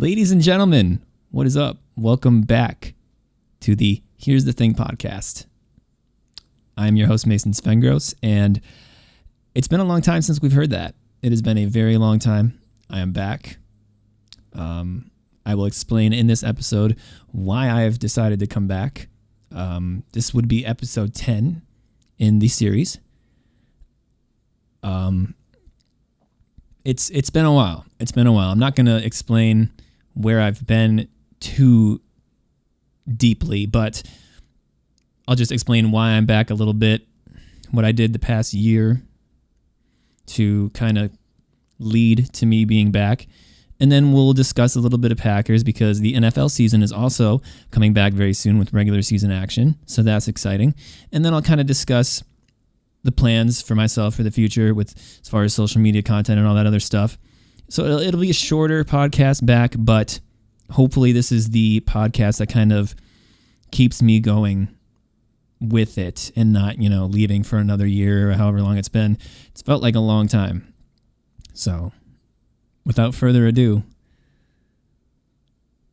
Ladies and gentlemen, what is up? Welcome back to the Here's the Thing podcast. I'm your host, Mason Svengros, and it's been a long time since we've heard that. It has been a very long time. I am back. I will explain in this episode why I have decided to come back. This would be episode 10 in the series. It's been a while. I'm not going to explain where I've been too deeply, but I'll just explain why I'm back a little bit, what I did the past year to kind of lead to me being back. And then we'll discuss a little bit of Packers because the NFL season is also coming back very soon with regular season action. So that's exciting. And then I'll kind of discuss the plans for myself for the future with as far as social media content and all that other stuff. So it'll be a shorter podcast back, but hopefully this is the podcast that kind of keeps me going with it and not, leaving for another year or however long it's been. It's felt like a long time. So without further ado,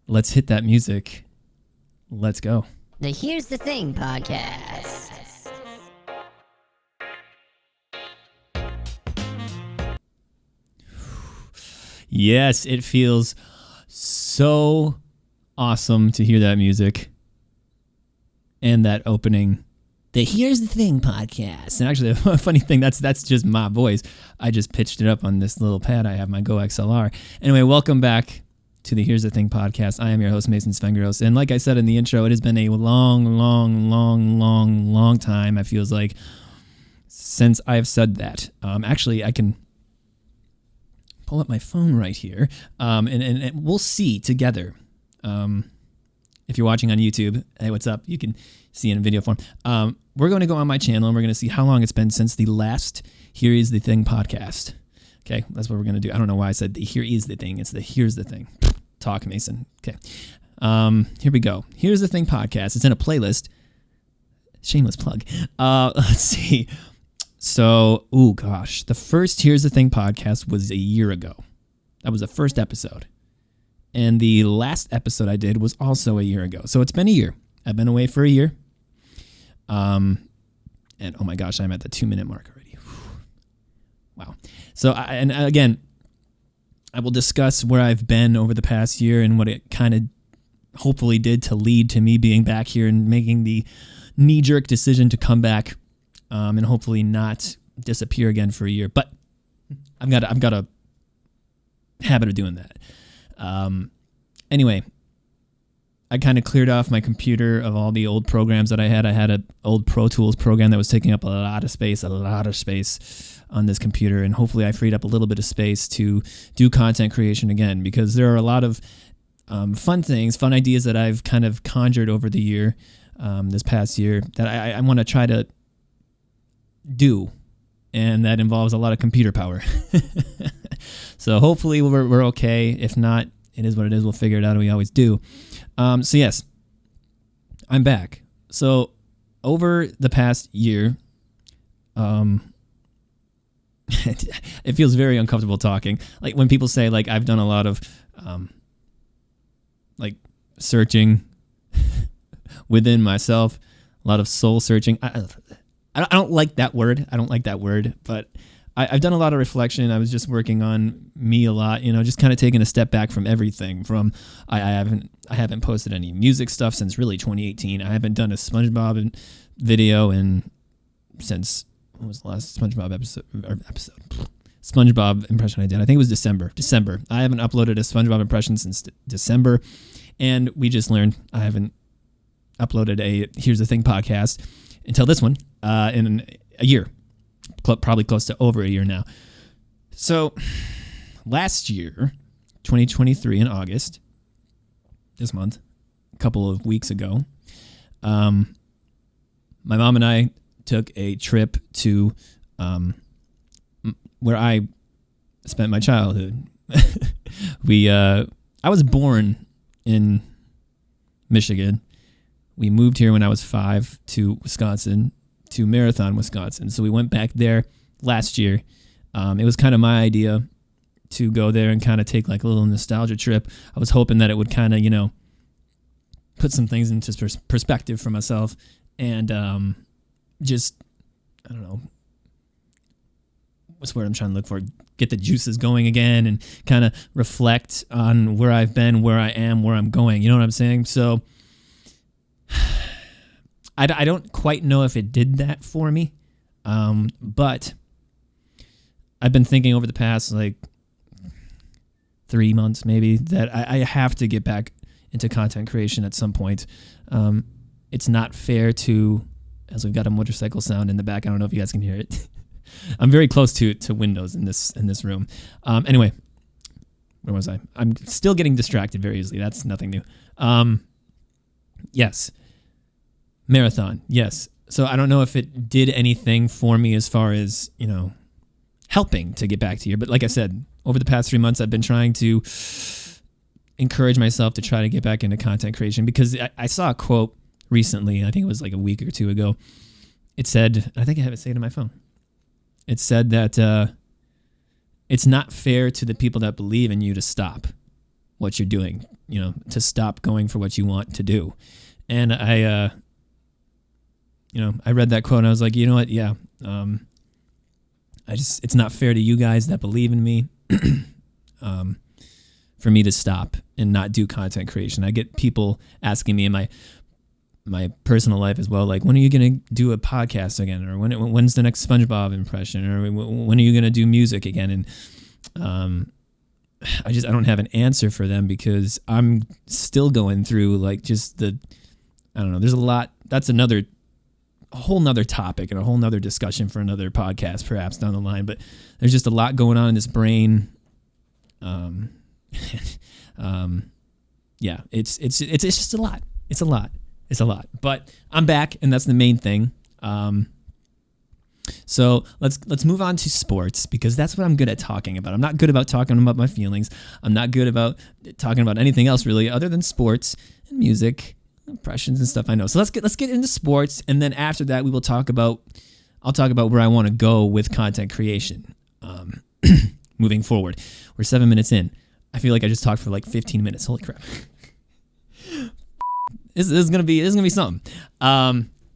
let's hit that music. Let's go. The Here's the Thing podcast. Yes, it feels so awesome to hear that music and that opening. The Here's the Thing podcast. And actually, a funny thing, that's just my voice. I just pitched it up on this little pad I have, my Go XLR. Anyway, welcome back to the Here's the Thing podcast. I am your host, Mason Svengros. And like I said in the intro, it has been a long time, it feels like, since I've said that. Actually, I can pull up my phone right here, and we'll see together. If you're watching on YouTube, hey, what's up? You can see in video form. We're going to go on my channel, and we're going to see how long it's been since the last Here Is the Thing podcast. Okay, that's what we're going to do. I don't know why I said the Here Is the Thing. It's the Here's the Thing. Talk, Mason. Okay. Here we go. Here's the Thing podcast. It's in a playlist. Shameless plug. Let's see. So, the first Here's the Thing podcast was a year ago. That was the first episode. And the last episode I did was also a year ago. So it's been a year. I've been away for a year. And oh my gosh, I'm at the 2-minute mark already. Wow. So, again, I will discuss where I've been over the past year and what it kind of hopefully did to lead to me being back here and making the knee-jerk decision to come back. And hopefully not disappear again for a year. But I've got a habit of doing that. Anyway, I kind of cleared off my computer of all the old programs that I had. I had an old Pro Tools program that was taking up a lot of space on this computer. And hopefully I freed up a little bit of space to do content creation again, because there are a lot of fun ideas that I've kind of conjured over the year, this past year, that I want to try to do, and that involves a lot of computer power. So hopefully we're okay. If not, it is what it is. We'll figure it out. We always do. So yes, I'm back. So over the past year, it feels very uncomfortable talking. Like when people say, like, I've done a lot of like searching within myself, a lot of soul searching. I don't like that word. But I've done a lot of reflection. I was just working on me a lot, just kind of taking a step back from everything. I haven't posted any music stuff since really 2018. I haven't done a SpongeBob video since, what was the last SpongeBob episode? SpongeBob impression I did. I think it was December. I haven't uploaded a SpongeBob impression since December, and we just learned I haven't uploaded a Here's the Thing podcast until this one in a year, probably close to over a year now. So last year, 2023 in August, this month, a couple of weeks ago, my mom and I took a trip to where I spent my childhood. I was born in Michigan. We moved here when I was 5 to Wisconsin, to Marathon, Wisconsin. So we went back there last year. It was kind of my idea to go there and kind of take like a little nostalgia trip. I was hoping that it would kind of, put some things into perspective for myself and just, I don't know, what's the word I'm trying to look for? Get the juices going again and kind of reflect on where I've been, where I am, where I'm going. You know what I'm saying? So I don't quite know if it did that for me, but I've been thinking over the past like 3 months maybe that I have to get back into content creation at some point. It's not fair to, as we've got a motorcycle sound in the back. I don't know if you guys can hear it. I'm very close to windows in this room. Anyway, where was I? I'm still getting distracted very easily. That's nothing new. Yes. Marathon. Yes. So I don't know if it did anything for me as far as, helping to get back to here. But like I said, over the past 3 months, I've been trying to encourage myself to try to get back into content creation because I saw a quote recently. I think it was like a week or two ago. It said, I think I have it saved on my phone. It said that it's not fair to the people that believe in you to stop what you're doing, to stop going for what you want to do. And I read that quote and I was like, you know what? Yeah. It's not fair to you guys that believe in me for me to stop and not do content creation. I get people asking me in my personal life as well, like, when are you going to do a podcast again? Or when's the next SpongeBob impression? Or when are you going to do music again? And I don't have an answer for them because I'm still going through like just I don't know, there's a lot. That's a whole nother topic and a whole nother discussion for another podcast perhaps down the line. But there's just a lot going on in this brain. Yeah, it's just a lot. It's a lot, but I'm back, and that's the main thing. So let's move on to sports because that's what I'm good at talking about. I'm not good about talking about my feelings. I'm not good about talking about anything else really, other than sports and music, impressions and stuff. I know. So let's get into sports, and then after that I'll talk about where I want to go with content creation. Moving forward, we're 7 minutes in. I feel like I just talked for like 15 minutes. Holy crap. This is gonna be something.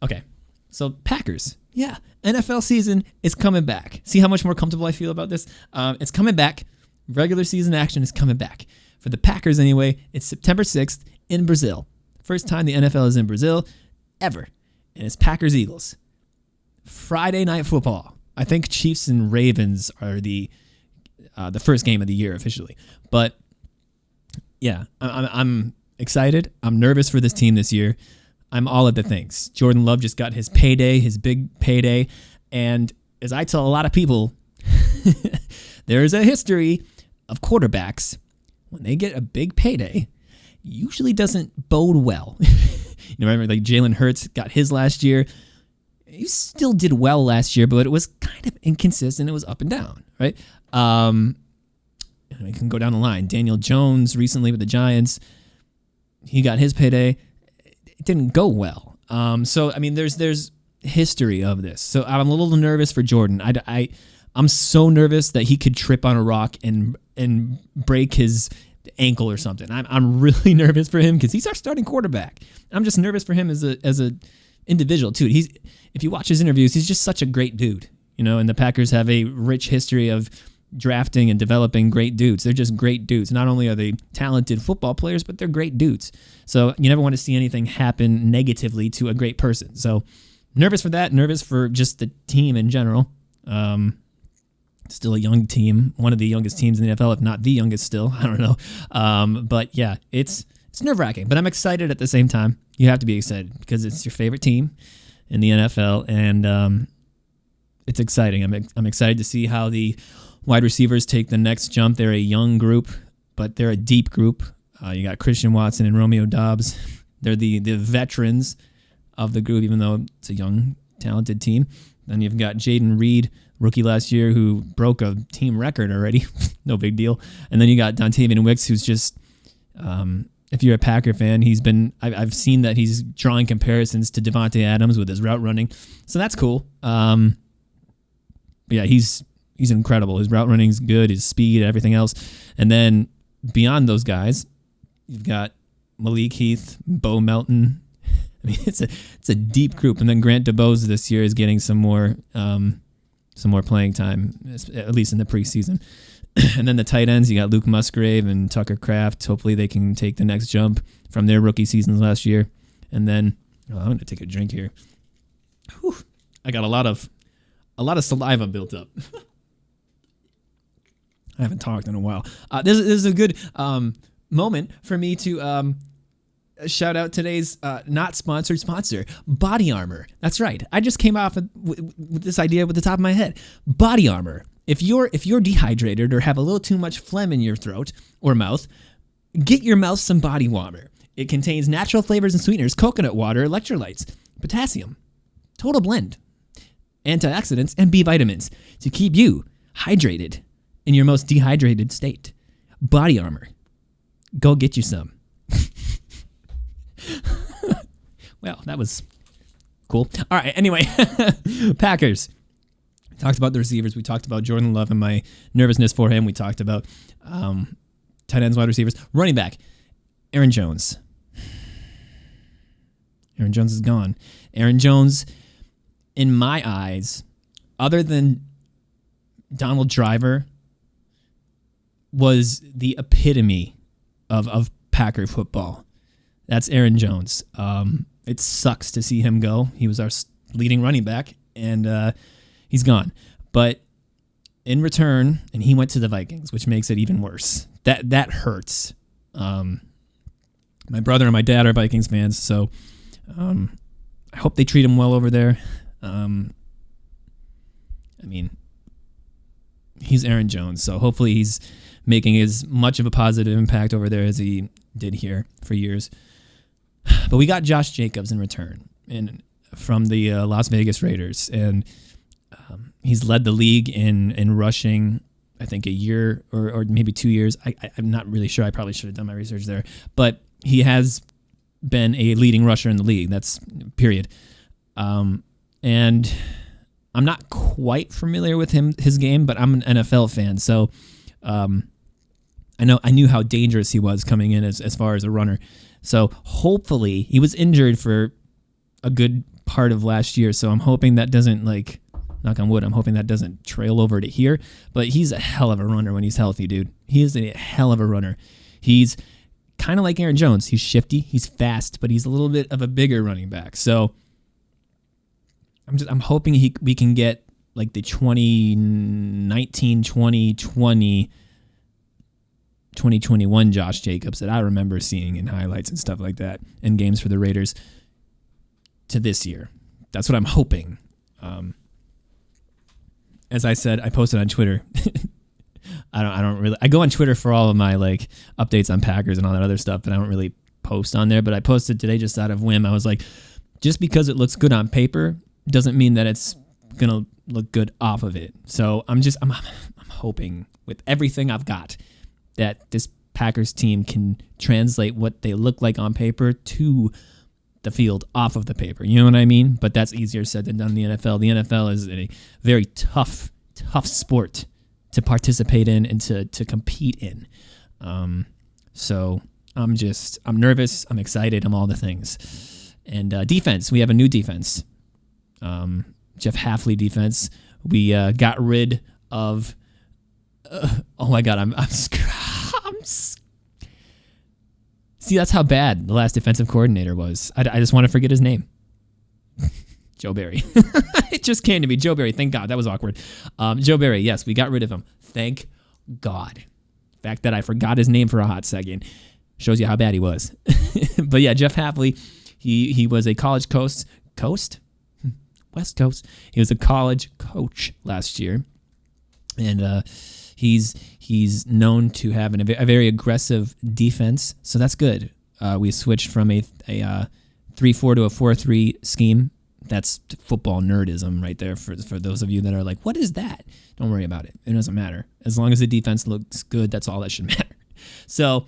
Okay, so Packers, yeah, NFL season is coming back. See how much more comfortable I feel about this? It's coming back. Regular season action is coming back for the Packers anyway. It's September 6th in Brazil. First time the NFL is in Brazil ever, and it's Packers Eagles. Friday night football. I think Chiefs and Ravens are the first game of the year officially, but yeah, I'm excited. I'm nervous for this team this year. I'm all of the things. Jordan Love just got his payday, his big payday. And as I tell a lot of people, there is a history of quarterbacks, when they get a big payday, usually doesn't bode well. Remember, like Jalen Hurts got his last year. He still did well last year, but it was kind of inconsistent. It was up and down, right? We can go down the line. Daniel Jones recently with the Giants. He got his payday. It didn't go well. So I mean, there's history of this. So I'm a little nervous for Jordan. I'm so nervous that he could trip on a rock and break his ankle or something. I'm really nervous for him because he's our starting quarterback. I'm just nervous for him as a individual too. If you watch his interviews, he's just such a great dude. And the Packers have a rich history of drafting and developing great dudes. They're just great dudes. Not only are they talented football players, but they're great dudes. So you never want to see anything happen negatively to a great person. So nervous for that, nervous for just the team in general. Still a young team, one of the youngest teams in the NFL, if not the youngest still. I don't know. But yeah, it's nerve-wracking, but I'm excited at the same time. You have to be excited because it's your favorite team in the NFL, and it's exciting. I'm excited to see how the wide receivers take the next jump. They're a young group, but they're a deep group. You got Christian Watson and Romeo Doubs. They're the veterans of the group, even though it's a young, talented team. Then you've got Jaden Reed, rookie last year, who broke a team record already. No big deal. And then you got Dontavian Wicks, who's just, if you're a Packer fan, I've seen that he's drawing comparisons to Devontae Adams with his route running. So that's cool. But yeah, he's he's incredible. His route running's good, his speed, everything else. And then beyond those guys, you've got Malik Heath, Bo Melton. I mean, it's a deep group. And then Grant DeBose this year is getting some more playing time, at least in the preseason. And then the tight ends, you got Luke Musgrave and Tucker Kraft. Hopefully they can take the next jump from their rookie seasons last year. And then I'm going to take a drink here. Whew, I got a lot of saliva built up. I haven't talked in a while. This is a good moment for me to shout out today's not sponsored sponsor, Body Armor. That's right. I just came off with this idea with the top of my head. Body Armor. If you're dehydrated or have a little too much phlegm in your throat or mouth, get your mouth some Body Armor. It contains natural flavors and sweeteners, coconut water, electrolytes, potassium, total blend, antioxidants, and B vitamins to keep you hydrated in your most dehydrated state. Body Armor. Go get you some. Well, that was cool. All right, anyway, Packers. We talked about the receivers. We talked about Jordan Love and my nervousness for him. We talked about tight ends, wide receivers. Running back, Aaron Jones. Aaron Jones is gone. Aaron Jones, in my eyes, other than Donald Driver, was the epitome of Packer football. That's Aaron Jones. It sucks to see him go. He was our leading running back, and he's gone. But in return, and he went to the Vikings, which makes it even worse. That hurts. My brother and my dad are Vikings fans, so I hope they treat him well over there. I mean, he's Aaron Jones, so hopefully he's making as much of a positive impact over there as he did here for years. But we got Josh Jacobs in return from the Las Vegas Raiders, and he's led the league in rushing, I think, a year or maybe 2 years. I'm not really sure. I probably should have done my research there. But he has been a leading rusher in the league. That's period. And I'm not quite familiar with his game, but I'm an NFL fan, so I knew how dangerous he was coming in as far as a runner. So hopefully he was injured for a good part of last year. So I'm hoping that doesn't, like, knock on wood, I'm hoping that doesn't trail over to here. But he's a hell of a runner when he's healthy, dude. He is a hell of a runner. He's kind of like Aaron Jones. He's shifty, he's fast, but he's a little bit of a bigger running back. So I'm hoping we can get like the 2019, 2020, 2021 Josh Jacobs that I remember seeing in highlights and stuff like that in games for the Raiders to this year. That's what I'm hoping. As I said, I posted on Twitter. I go on Twitter for all of my like updates on Packers and all that other stuff, but I don't really post on there. But I posted today just out of whim. I was like, just because it looks good on paper doesn't mean that it's gonna look good off of it. So I'm hoping with everything I've got that this Packers team can translate what they look like on paper to the field off of the paper. You know what I mean? But that's easier said than done in the NFL. The NFL is a very tough sport to participate in and to compete in. So I'm nervous. I'm excited. I'm all the things. And defense, we have a new defense. Jeff Hafley defense. We got rid of. Oh my God, I'm See, that's how bad the last defensive coordinator was. I just want to forget his name. Joe Barry. It just came to me. Joe Barry. Thank God. That was awkward. Joe Barry. Yes, we got rid of him. Thank God. The fact that I forgot his name for a hot second shows you how bad he was. But yeah, Jeff Hafley, he was a college West Coast. He was a college coach last year. And he's known to have a very aggressive defense, so that's good. We switched from a 3-4 to a 4-3 scheme. That's football nerdism right there for those of you that are like, what is that? Don't worry about it. It doesn't matter. As long as the defense looks good, that's all that should matter. So,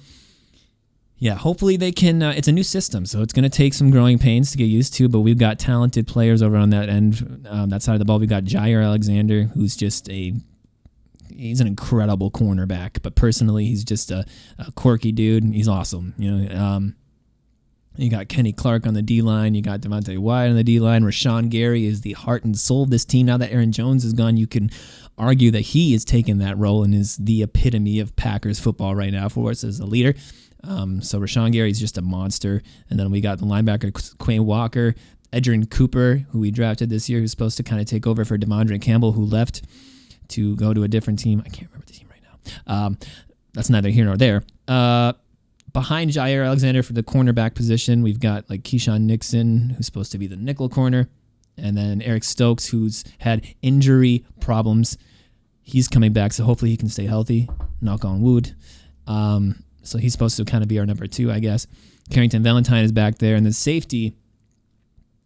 yeah, hopefully they can. It's a new system, so it's going to take some growing pains to get used to, but we've got talented players over on that end, that side of the ball. We've got Jair Alexander, who's just a he's an incredible cornerback, but personally, he's just a quirky dude. He's awesome. You got Kenny Clark on the D-line. You got Devontae Wyatt on the D-line. Rashawn Gary is the heart and soul of this team. Now that Aaron Jones is gone, you can argue that he is taking that role and is the epitome of Packers football right now for us as a leader. So Rashawn Gary is just a monster. And then we got the linebacker Quay Walker, Edgerrin Cooper, who we drafted this year, who's supposed to kind of take over for Devondre Campbell, who left to go to a different team. I can't remember the team right now. That's neither here nor there. Behind Jair Alexander for the cornerback position, we've got like Keyshawn Nixon, who's supposed to be the nickel corner, and then Eric Stokes, who's had injury problems. He's coming back, so hopefully he can stay healthy. Knock on wood. So he's supposed to kind of be our number 2, I guess. Carrington Valentine is back there, and the safety,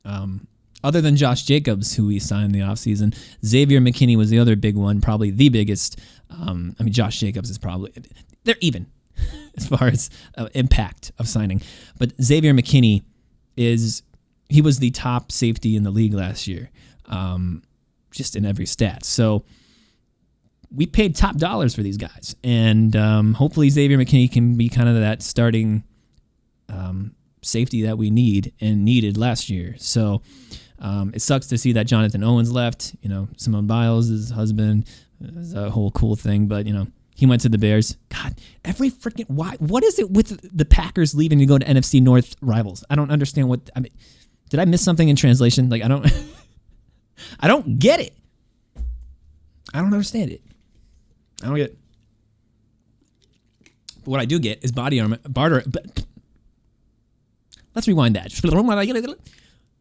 other than Josh Jacobs, who we signed in the offseason, Xavier McKinney was the other big one, probably the biggest. Josh Jacobs is probably, they're even as far as impact of signing. But Xavier McKinney he was the top safety in the league last year, just in every stat. So we paid top dollars for these guys. And hopefully Xavier McKinney can be kind of that starting safety that we need and needed last year. So it sucks to see that Jonathan Owens left. Simone Biles, his husband, is a whole cool thing. But, he went to the Bears. God, what is it with the Packers leaving to go to NFC North rivals? I don't understand did I miss something in translation? I don't get it. I don't understand it. I don't get it. But what I do get is body armor. Let's rewind that.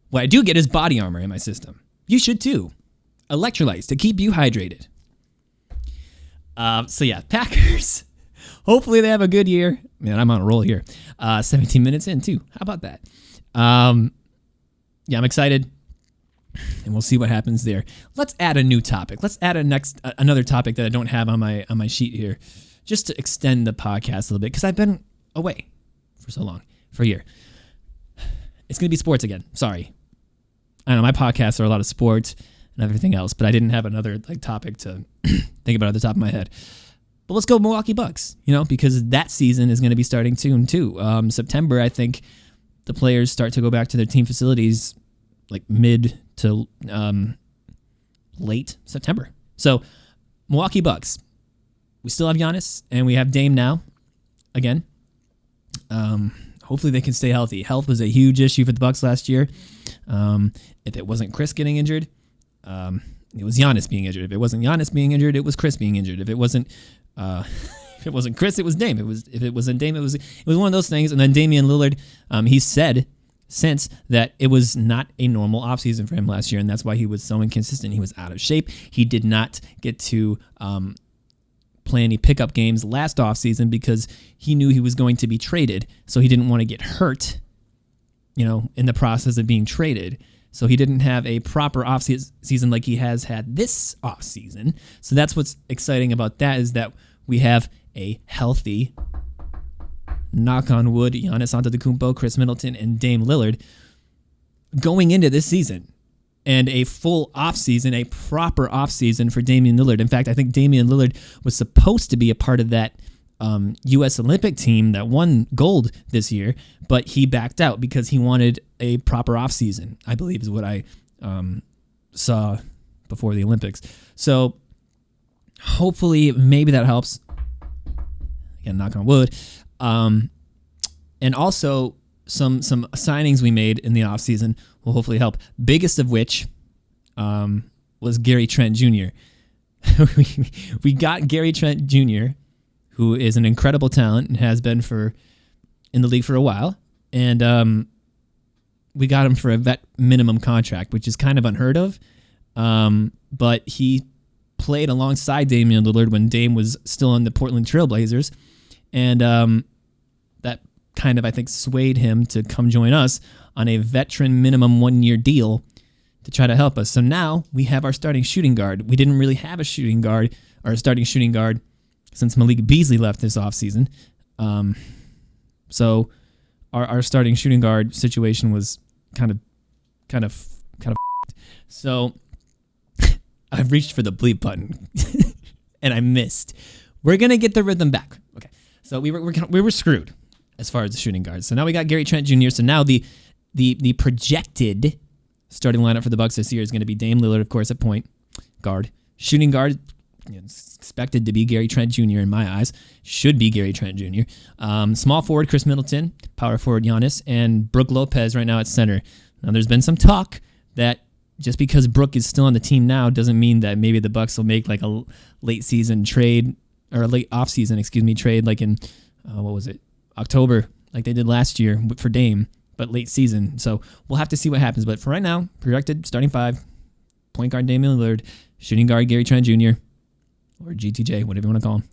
What I do get is body armor in my system. You should too. Electrolytes to keep you hydrated. Packers. Hopefully they have a good year. Man, I'm on a roll here. 17 minutes in too. How about that? I'm excited, and we'll see what happens there. Let's add a new topic. Let's add another topic that I don't have on my sheet here, just to extend the podcast a little bit, because I've been away for so long, for a year. It's going to be sports again. Sorry. I know my podcasts are a lot of sports and everything else, but I didn't have another topic to think about at the top of my head. But let's go Milwaukee Bucks, because that season is going to be starting soon too. September, I think the players start to go back to their team facilities mid to late September. So Milwaukee Bucks, we still have Giannis and we have Dame now again. Hopefully they can stay healthy. Health was a huge issue for the Bucks last year. If it wasn't Chris getting injured, it was Giannis being injured. If it wasn't Giannis being injured, it was Chris being injured. If it wasn't Chris, it was Dame. If it wasn't Dame, it was one of those things. And then Damian Lillard, he said since that it was not a normal offseason for him last year, and that's why he was so inconsistent. He was out of shape. He did not get to play any pickup games last offseason because he knew he was going to be traded, so he didn't want to get hurt, in the process of being traded. So he didn't have a proper offseason like he has had this offseason. So that's what's exciting about that, is that we have a healthy, knock on wood, Giannis Antetokounmpo, Chris Middleton, and Dame Lillard going into this season. And a full offseason, a proper offseason for Damian Lillard. In fact, I think Damian Lillard was supposed to be a part of that U.S. Olympic team that won gold this year, but he backed out because he wanted a proper offseason, I believe is what I saw before the Olympics. So hopefully maybe that helps. Again, knock on wood. And also some signings we made in the offseason will hopefully help. Biggest of which was Gary Trent Jr. We got Gary Trent Jr., who is an incredible talent and has been in the league for a while. And we got him for a vet minimum contract, which is kind of unheard of. But he played alongside Damian Lillard when Dame was still on the Portland Trail Blazers. And that kind of, I think, swayed him to come join us on a veteran minimum 1-year deal to try to help us. So now we have our starting shooting guard. We didn't really have a starting shooting guard since Malik Beasley left this offseason. So our starting shooting guard situation was kind of. So I've reached for the bleep button. and I missed. We're going to get the rhythm back. Okay. So we were screwed as far as the shooting guards. So now we got Gary Trent Jr. So now the projected starting lineup for the Bucks this year is going to be Dame Lillard, of course, at point guard. Shooting guard, it's expected to be Gary Trent Jr. in my eyes. Should be Gary Trent Jr. Small forward, Chris Middleton. Power forward, Giannis. And Brook Lopez right now at center. Now, there's been some talk that just because Brook is still on the team now doesn't mean that maybe the Bucks will make like a late season trade or a late off season, trade like in, October, like they did last year for Dame, but late season. So we'll have to see what happens. But for right now, projected starting five, point guard Damian Lillard, shooting guard Gary Trent Jr., or GTJ, whatever you want to call him.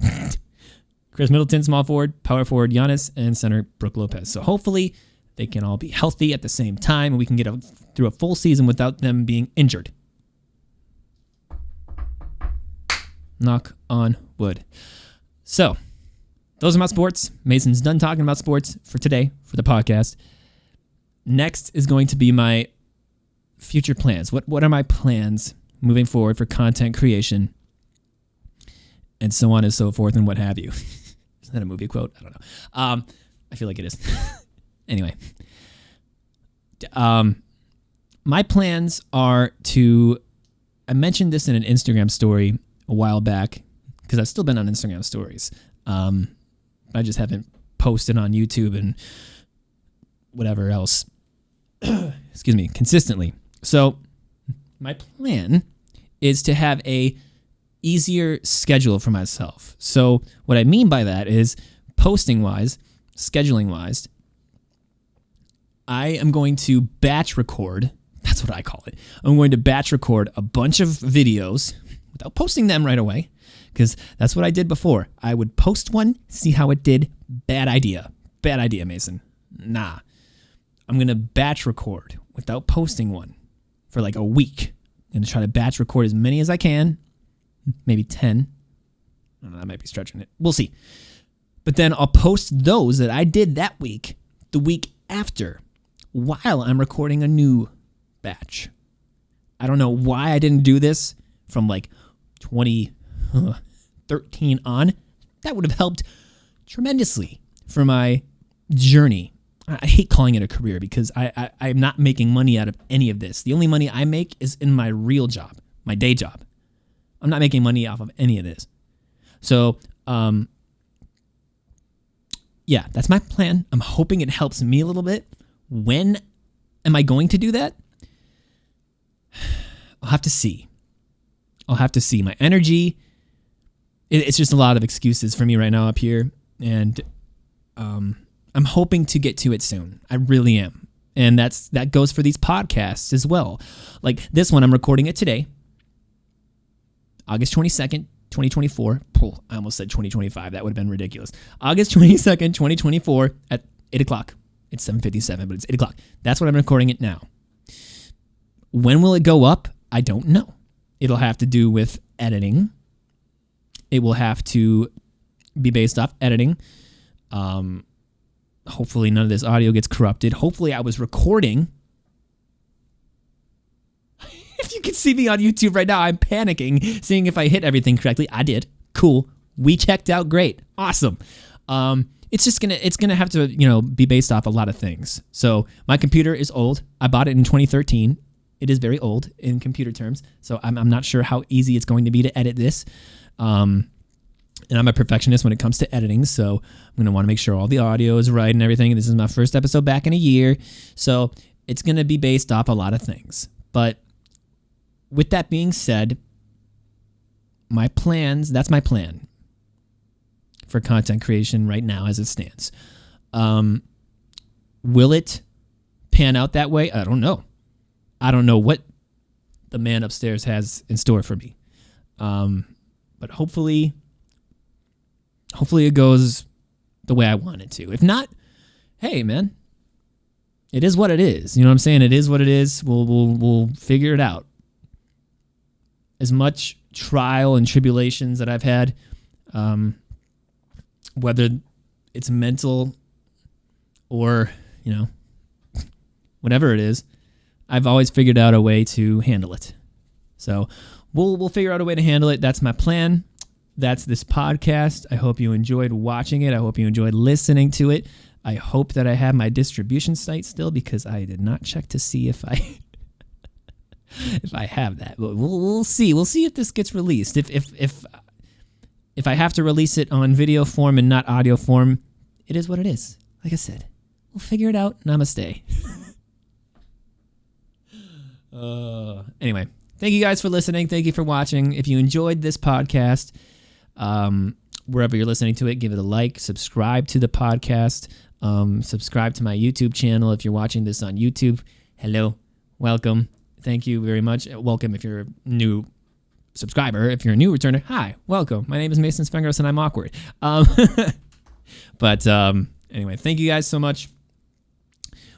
Chris Middleton, small forward, power forward Giannis, and center Brook Lopez. So hopefully they can all be healthy at the same time and we can get through a full season without them being injured. Knock on wood. So, those are my sports. Mason's done talking about sports for today, for the podcast. Next is going to be my future plans. What are my plans moving forward for content creation and so on and so forth and what have you. Is that a movie quote? I don't know. I feel like it is. Anyway. My plans are to... I mentioned this in an Instagram story a while back because I've still been on Instagram stories. I just haven't posted on YouTube and whatever else. Excuse me, consistently. So my plan is to have a easier schedule for myself. So what I mean by that is posting-wise, scheduling-wise, I am going to batch record. That's what I call it. I'm going to batch record a bunch of videos without posting them right away, because that's what I did before. I would post one, see how it did. Bad idea. Bad idea, Mason. Nah. I'm going to batch record without posting one for like a week. I'm going to try to batch record as many as I can. Maybe 10. I don't know, that might be stretching it. We'll see. But then I'll post those that I did that week, the week after, while I'm recording a new batch. I don't know why I didn't do this from like 2013 on. That would have helped tremendously for my journey. I hate calling it a career because I'm not making money out of any of this. The only money I make is in my real job, my day job. I'm not making money off of any of this. So, yeah, that's my plan. I'm hoping it helps me a little bit. When am I going to do that? I'll have to see. My energy, it's just a lot of excuses for me right now up here. And I'm hoping to get to it soon. I really am. And that goes for these podcasts as well. Like this one, I'm recording it today, August 22nd, 2024. I almost said 2025. That would have been ridiculous. August 22nd, 2024 at 8 o'clock. It's 7:57, but it's 8 o'clock. That's when I'm recording it now. When will it go up? I don't know. It'll have to do with editing. It will have to be based off editing. Hopefully none of this audio gets corrupted. Hopefully I was recording. If you can see me on YouTube right now, I'm panicking, seeing if I hit everything correctly. I did. Cool. We checked out great. Awesome. It's gonna have to, be based off a lot of things. So my computer is old. I bought it in 2013. It is very old in computer terms. So I'm not sure how easy it's going to be to edit this. And I'm a perfectionist when it comes to editing, so I'm going to want to make sure all the audio is right and everything. This is my first episode back in a year, so it's going to be based off a lot of things. But with that being said, that's my plan for content creation right now as it stands. Will it pan out that way? I don't know. I don't know what the man upstairs has in store for me. But hopefully it goes the way I want it to. If not, hey, man, it is what it is. You know what I'm saying? It is what it is. We'll figure it out. As much trial and tribulations that I've had, whether it's mental or, whatever it is, I've always figured out a way to handle it. So we'll figure out a way to handle it. That's my plan. that's this podcast. I hope you enjoyed watching it. I hope you enjoyed listening to it. I hope that I have my distribution site still, because I did not check to see if I if I have that. We'll see. We'll see if this gets released. If I have to release it on video form and not audio form, it is what it is. Like I said, we'll figure it out. Namaste. Anyway, thank you guys for listening. Thank you for watching. If you enjoyed this podcast, wherever you're listening to it, give it a like, subscribe to the podcast, subscribe to my YouTube channel. If you're watching this on YouTube, hello, welcome. Thank you very much. Welcome if you're a new subscriber. If you're a new returner, hi, welcome. My name is Mason Svengros and I'm awkward. But anyway, thank you guys so much.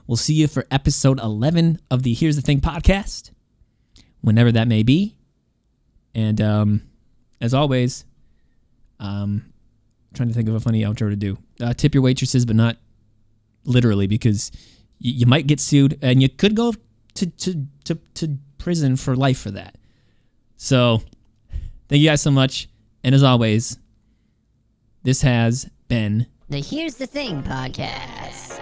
We'll see you for episode 11 of the Here's the Thing podcast, whenever that may be. And as always, trying to think of a funny outro to do. Tip your waitresses, but not literally, because you might get sued and you could go to prison for life for that. So thank you guys so much. And as always, this has been The Here's the Thing podcast.